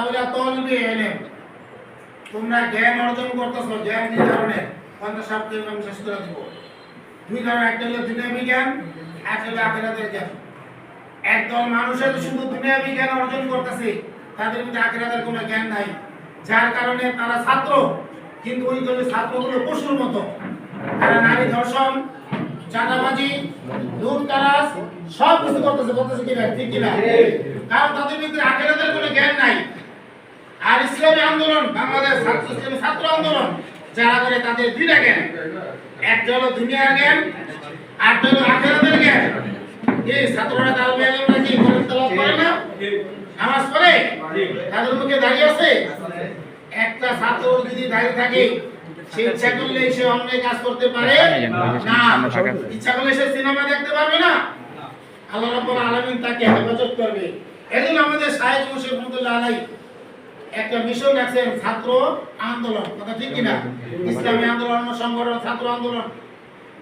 বলে তলবি এলেম, তোমরা জ্ঞান অর্জন করতেছো, জ্ঞান নির্ধারণের 50 দিন আমি শেষ করে দেব। দুই ধরনের, একটা হলো দুনিয়াবি জ্ঞান, একটা হলো আখিরাতের জ্ঞান। একদল মানুষের শুধু দুনিয়াবি জ্ঞান অর্জন করতেছে, তাদের মধ্যে আখিরাতের কোনো জ্ঞান নাই, যার কারণে তারা ছাত্র, কিন্তু ওই দলের ছাত্রগুলো পশুর মতো। তারা নারী ধর্ষণ, চাঁদাবাজি, লুটতরাজ সব কিছু করতেছে কিনা, ঠিক কিনা? কারণ তাদের ভিতরে আখিরাতের কোনো জ্ঞান নাই। আর ইসলামী আন্দোলন, বাংলাদেশ ইসলামী ছাত্র আন্দোলন যারা করে, তাদের দুইটা জ্ঞান, একটা হলো দুনিয়ার জ্ঞান আর একটা হলো আখিরাতের জ্ঞান। এই ছাত্ররা তালবে আলেমরা কি কোরআন তেলাওয়াত করে না, নামাজ পড়ে, তাদের মুখে দাঁড়িয়ে আছে। একটা ছাত্র যদি দাঁড়িয়ে থাকে, সে ইচ্ছা করলে সে অন্যায় কাজ করতে পারে না, ইচ্ছা করলে সে সিনেমা দেখতে পারবে না, আল্লাহ রাব্বুল আলামিন তাকে হেফাজত করবে। এজন্য আমাদের শায়েখ মুর্শিদ রহমাতুল্লাহ আলাইহি একটা মিশন রাখছেন, ছাত্র আন্দোলন, কথা ঠিক কিনা? ইসলামী আন্দোলন, সংগঠন, ছাত্র আন্দোলন।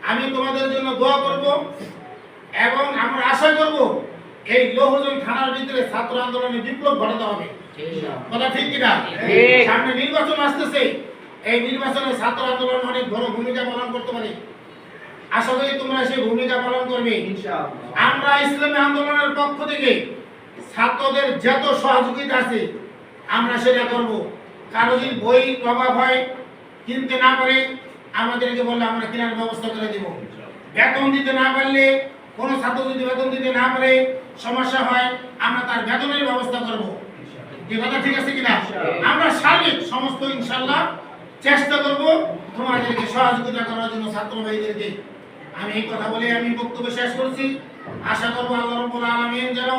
আমি তোমাদের জন্য দোয়া করব এবং আমরা আশা করব এই লৌহজন থানার ভিতরে ছাত্র আন্দোলনে বিপ্লব ঘটাতে হবে, কথা ঠিক কিনা? সামনে নির্বাচন আসতেছে, এই নির্বাচনে ছাত্র আন্দোলন অনেক বড় ভূমিকা পালন করতে পারে। আশা করি তোমরা সেই ভূমিকা পালন করবে ইনশাআল্লাহ। আমরা ইসলামী আন্দোলনের পক্ষ থেকে ছাত্রদের যত সহযোগিতা আছে আমরা সেটা করব। কারো যদি বই অভাব হয়, কিনতে না পারে, আমাদেরকে বললে আমরা কেনার ব্যবস্থা করে দেব। বেতন দিতে না পারলে, কোনো ছাত্র যদি বেতন দিতে না পারে, সমস্যা হয়, আমরা তার বেতনের ব্যবস্থা করব। এই কথা ঠিক আছে কিনা? আমরা সার্বিক সমস্ত ইনশাআল্লাহ চেষ্টা করব তোমাদেরকে সহযোগিতা করার জন্য, ছাত্র ভাইদেরকে। আমি এই কথা বলে আমি বক্তব্য শেষ করছি। আশা করব আল্লাহ রাব্বুল আলামিন যেন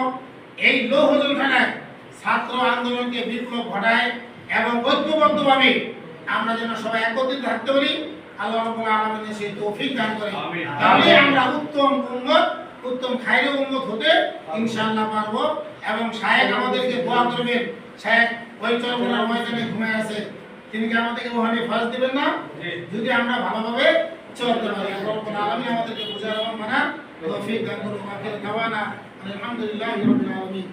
এই লৌহজন থানায় ছাত্র আন্দোলনকে বিপ্লব ঘটায় এবং ঐক্যবদ্ধভাবে আমরা যেন সবাই একত্রিত থাকতে পারি। আল্লাহ রাব্বুল আলামিন সেই তৌফিক দান করেন। তাহলে আমরা উত্তম উম্মত, উত্তম খায়রে উম্মত হতে ইনশাআল্লাহ পারব। এবং শায়েখ আমাদেরকে দোয়া করবেন। শায়েখ ওই চরমনার ময়দানে ঘুমায় আছে, তিনি কি আমাদেরকে ওখানে ফাজ দিবেন না? যদি আমরা ভালোভাবে চলতে পারি। আল্লাহ রাব্বুল আলামিন আমাদেরকে বুঝার এবং মানার তৌফিক দান করুন। আখির দাওয়ানা আলহামদুলিল্লাহি রাব্বিল আলামিন।